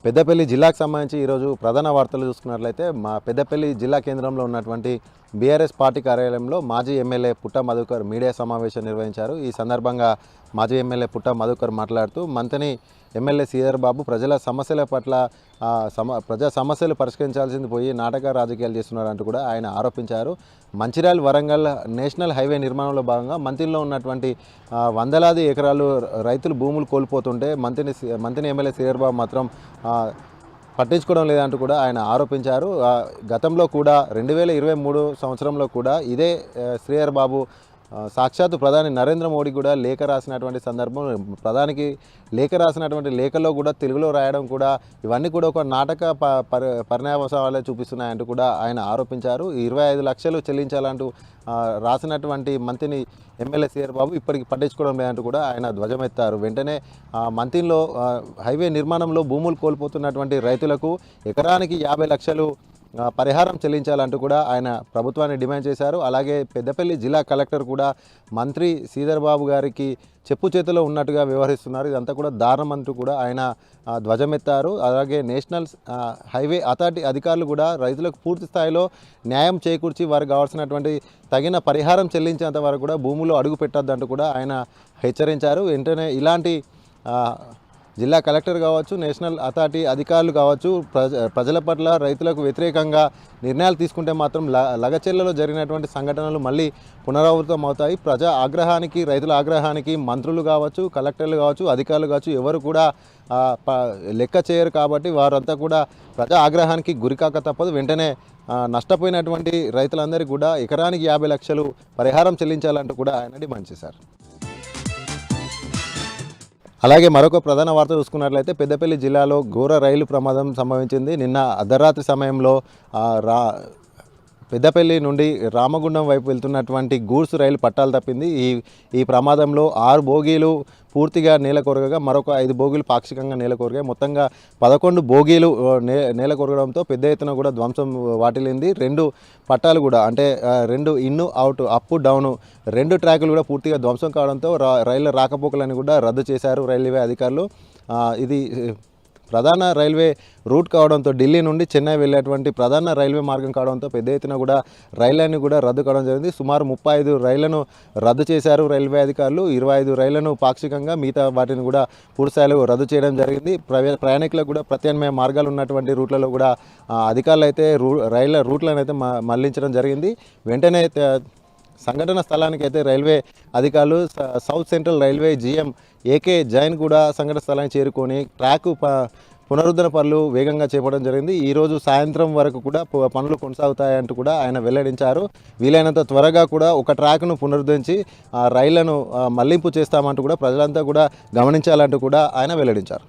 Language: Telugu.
పెద్దపల్లి జిల్లాకు సంబంధించి ఈరోజు ప్రధాన వార్తలు చూసుకున్నట్లయితే మా పెద్దపల్లి జిల్లా కేంద్రంలో ఉన్నటువంటి బీఆర్ఎస్ పార్టీ కార్యాలయంలో మాజీ ఎమ్మెల్యే పుట్ట మధుకర్ మీడియా సమావేశం నిర్వహించారు. ఈ సందర్భంగా మాజీ ఎమ్మెల్యే పుట్ట మధుకర్ మాట్లాడుతూ మంతని ఎమ్మెల్యే శ్రీధర్ బాబు ప్రజల సమస్యల పట్ల ప్రజా సమస్యలు పరిష్కరించాల్సింది పోయి నాటక రాజకీయాలు చేస్తున్నారంటూ కూడా ఆయన ఆరోపించారు. మంచిర్యాల వరంగల్ నేషనల్ హైవే నిర్మాణంలో భాగంగా మంతిలో ఉన్నటువంటి వందలాది ఎకరాలు రైతులు భూములు కోల్పోతుంటే మంతిని ఎమ్మెల్యే శ్రీధర్ బాబు మాత్రం పట్టించుకోవడం లేదంటూ కూడా ఆయన ఆరోపించారు. గతంలో కూడా 2023 సంవత్సరంలో కూడా ఇదే శ్రీధర్ బాబు సాక్షాత్తు ప్రధాని నరేంద్ర మోడీ కూడా లేఖ రాసినటువంటి సందర్భం, ప్రధానికి లేఖ రాసినటువంటి లేఖలో కూడా తెలుగులో రాయడం కూడా ఇవన్నీ కూడా ఒక నాటక పరిణామాలే చూపిస్తున్నాయంటూ కూడా ఆయన ఆరోపించారు. 25 లక్షలు చెల్లించాలంటూ రాసినటువంటి మంత్రిని ఎమ్మెల్యే శ్రీధర్ బాబు ఇప్పటికి పట్టించుకోవడం లేదంటూ కూడా ఆయన ధ్వజమెత్తారు. వెంటనే మంత్రిలో హైవే నిర్మాణంలో భూములు కోల్పోతున్నటువంటి రైతులకు ఎకరానికి 50 లక్షలు పరిహారం చెల్లించాలంటూ కూడా ఆయన ప్రభుత్వాన్ని డిమాండ్ చేశారు. అలాగే పెద్దపల్లి జిల్లా కలెక్టర్ కూడా మంత్రి శ్రీధర్ బాబు గారికి చెప్పు చేతిలో ఉన్నట్టుగా వ్యవహరిస్తున్నారు, ఇదంతా కూడా దారుణం అంటూ కూడా ఆయన ధ్వజమెత్తారు. అలాగే నేషనల్ హైవే అథారిటీ అధికారులు కూడా రైతులకు పూర్తి స్థాయిలో న్యాయం చేకూర్చి వారికి కావాల్సినటువంటి తగిన పరిహారం చెల్లించేంత వరకు కూడా భూములు అడుగు పెట్టొద్దంటూ కూడా ఆయన హెచ్చరించారు. వెంటనే ఇలాంటి జిల్లా కలెక్టర్ కావచ్చు, నేషనల్ అథారిటీ అధికారులు కావచ్చు, ప్రజల పట్ల రైతులకు వ్యతిరేకంగా నిర్ణయాలు తీసుకుంటే మాత్రం లగచెర్లలో జరిగినటువంటి సంఘటనలు మళ్ళీ పునరావృతం అవుతాయి. ప్రజా ఆగ్రహానికి, రైతుల ఆగ్రహానికి మంత్రులు కావచ్చు, కలెక్టర్లు కావచ్చు, అధికారులు కావచ్చు ఎవరు కూడా లెక్క చేయరు. కాబట్టి వారంతా కూడా ప్రజా ఆగ్రహానికి గురికాక తప్పదు. వెంటనే నష్టపోయినటువంటి రైతులందరికీ కూడా ఎకరానికి 50 లక్షలు పరిహారం చెల్లించాలంటూ కూడా ఆయన డిమాండ్ చేశారు. అలాగే మరొక ప్రధాన వార్త చూసుకున్నట్లయితే పెద్దపల్లి జిల్లాలో ఘోర రైలు ప్రమాదం సంభవించింది. నిన్న అర్ధరాత్రి సమయంలో పెద్దపల్లి నుండి రామగుండం వైపు వెళ్తున్నటువంటి గూడ్స్ రైలు పట్టాలు తప్పింది. ఈ ప్రమాదంలో 6 బోగీలు పూర్తిగా నేలకొరగగా మరొక 5 బోగీలు పాక్షికంగా నేలకొరగాయి. మొత్తంగా 11 బోగీలు నేలకొరగడంతో పెద్ద ఎత్తున కూడా ధ్వంసం వాటిల్లింది. 2 పట్టాలు కూడా అంటే 2 ఇన్ను అవుట్ అప్ డౌను 2 ట్రాకులు కూడా పూర్తిగా ధ్వంసం కావడంతో రైళ్ల రాకపోకలను కూడా రద్దు చేశారు రైల్వే అధికారులు. ఇది ప్రధాన రైల్వే రూట్ కావడంతో ఢిల్లీ నుండి చెన్నై వెళ్ళేటువంటి ప్రధాన రైల్వే మార్గం కావడంతో పెద్ద ఎత్తున కూడా రైళ్లన్నీ కూడా రద్దు కావడం జరిగింది. సుమారు 35 రైళ్లను రద్దు చేశారు రైల్వే అధికారులు. 25 రైళ్లను పాక్షికంగా, మిగతా వాటిని కూడా పూర్తిస్థాయిలో రద్దు చేయడం జరిగింది. ప్రయాణికులకు కూడా ప్రత్యామ్నాయ మార్గాలు ఉన్నటువంటి రూట్లలో కూడా అధికారులు అయితే రైళ్ల రూట్లను అయితే మళ్లించడం జరిగింది. వెంటనే సంఘటన స్థలానికి అయితే రైల్వే అధికారులు south central railway GM AK Jain కూడా సంఘటన స్థలానికి చేరుకొని ట్రాక్ పునరుద్ధరణ పనులు వేగంగా చేపట్టడం జరిగింది. ఈరోజు సాయంత్రం వరకు కూడా పనులు కొనసాగుతాయంటూ కూడా ఆయన వెల్లడించారు. వీలైనంత త్వరగా కూడా ఒక ట్రాక్ను పునరుద్ధరించి రైళ్లను మళ్లింపు చేస్తామంటూ కూడా ప్రజలంతా కూడా గమనించాలంటూ కూడా ఆయన వెల్లడించారు.